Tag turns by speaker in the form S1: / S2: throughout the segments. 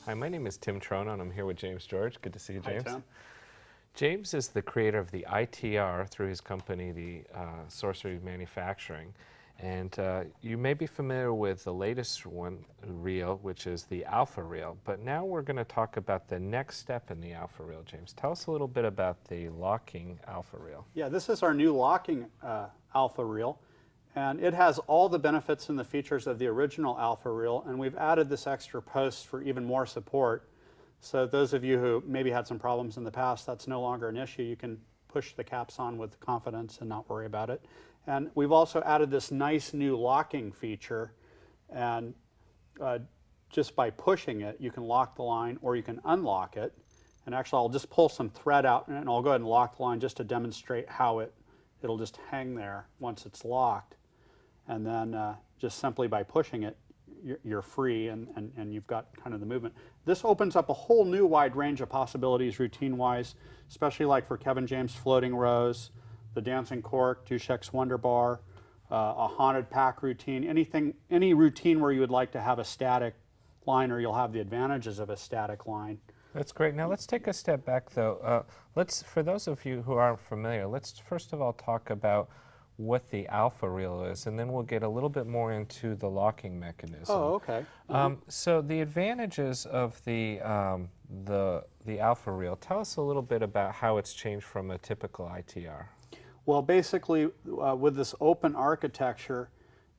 S1: Hi, my name is Tim Trono, and I'm here with James George. Good to see you, James.
S2: Hi, Tim.
S1: James is the creator of the ITR through his company, the Sorcery Manufacturing. And you may be familiar with the latest reel, which is the Alpha Reel. But now we're going to talk about the next step in the Alpha Reel. James, tell us a little bit about the locking Alpha Reel.
S2: Yeah, this is our new locking Alpha Reel. And it has all the benefits and the features of the original Alpha Reel. And we've added this extra post for even more support. So those of you who maybe had some problems in the past, that's no longer an issue. You can push the caps on with confidence and not worry about it. And we've also added this nice new locking feature. And just by pushing it, you can lock the line or you can unlock it. And actually, I'll just pull some thread out and I'll go ahead and lock the line just to demonstrate how it'll just hang there once it's locked. And then just simply by pushing it, you're free and you've got kind of the movement. This opens up a whole new wide range of possibilities routine-wise, especially like for Kevin James floating rows, the dancing cork, Dushek's Wonder Bar, a haunted pack routine, any routine where you would like to have a static line or you'll have the advantages of a static line.
S1: That's great. Now let's take a step back though. For those of you who aren't familiar, let's first of all talk about what the Alpha Reel is, and then we'll get a little bit more into the locking mechanism.
S2: Oh, okay.
S1: So the advantages of the Alpha Reel, tell us a little bit about how it's changed from a typical ITR.
S2: Well, basically, with this open architecture,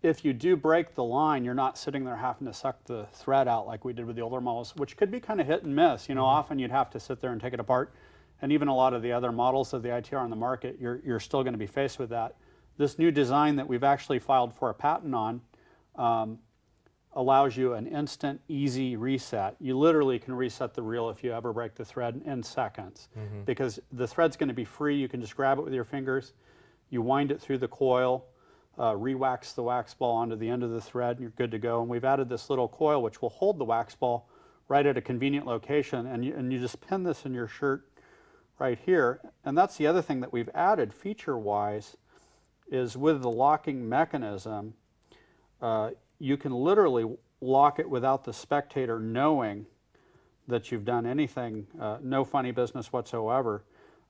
S2: if you do break the line, you're not sitting there having to suck the thread out like we did with the older models, which could be kind of hit and miss. You know, often you'd have to sit there and take it apart. And even a lot of the other models of the ITR on the market, you're still going to be faced with that. This new design that we've actually filed for a patent on allows you an instant, easy reset. You literally can reset the reel if you ever break the thread in seconds, because the thread's going to be free. You can just grab it with your fingers. You wind it through the coil, re-wax the wax ball onto the end of the thread, and you're good to go. And we've added this little coil which will hold the wax ball right at a convenient location, and you just pin this in your shirt right here. And that's the other thing that we've added feature-wise, is with the locking mechanism, you can literally lock it without the spectator knowing that you've done anything, no funny business whatsoever.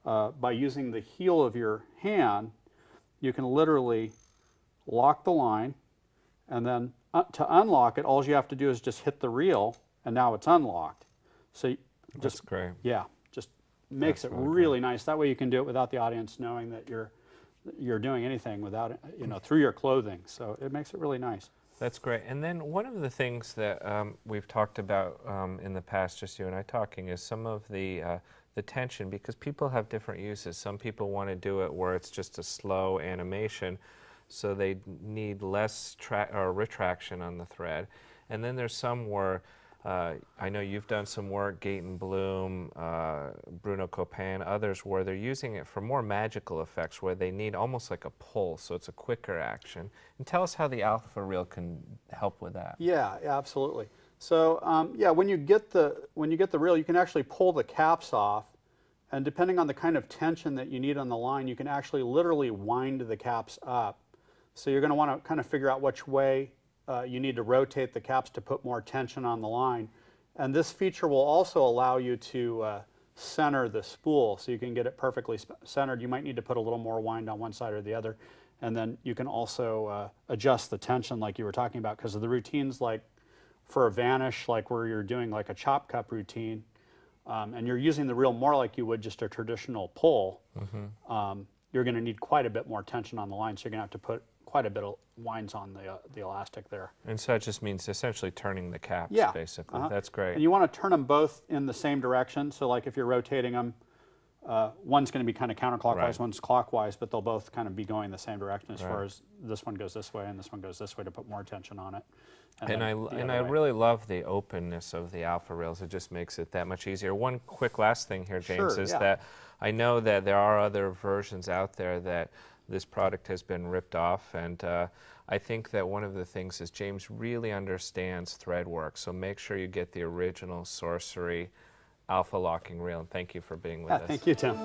S2: By using the heel of your hand, you can literally lock the line, and then to unlock it, all you have to do is just hit the reel, and now it's unlocked. So
S1: That's great.
S2: Yeah, just makes it really nice. That way you can do it without the audience knowing that you're doing anything without it, you know, through your clothing. So it makes it really nice.
S1: That's great. And then one of the things that we've talked about in the past, just you and I talking, is some of the tension, because people have different uses. Some people want to do it where it's just a slow animation, so they need less retraction on the thread. And then there's some where I know you've done some work, Gate and Bloom, Bruno Copan, others, where they're using it for more magical effects, where they need almost like a pull, so it's a quicker action. And tell us how the Alpha Reel can help with that.
S2: Yeah, absolutely. So yeah, when you get the reel, you can actually pull the caps off, and depending on the kind of tension that you need on the line, you can actually literally wind the caps up. So you're going to want to kind of figure out which way you need to rotate the caps to put more tension on the line. And this feature will also allow you to center the spool, so you can get it perfectly centered. You might need to put a little more wind on one side or the other. And then you can also adjust the tension like you were talking about, because of the routines like for a vanish, like where you're doing like a chop cup routine, and you're using the reel more like you would just a traditional pull, you're going to need quite a bit more tension on the line, so you're going to have to put quite a bit of winds on the elastic there. And
S1: so it just means essentially turning the caps, basically. That's great.
S2: And you want to turn them both in the same direction. So like if you're rotating them, one's going to be kind of counterclockwise, one's clockwise, but they'll both kind of be going the same direction as far as this one goes this way and this one goes this way to put more tension on it.
S1: And I really love the openness of the Alpha Reels. It just makes it that much easier. One quick last thing here, James, is that I know that there are other versions out there that this product has been ripped off, and I think that one of the things is James really understands thread work, so make sure you get the original Sorcery Alpha Locking Reel, and thank you for being with us.
S2: Thank you, Tim.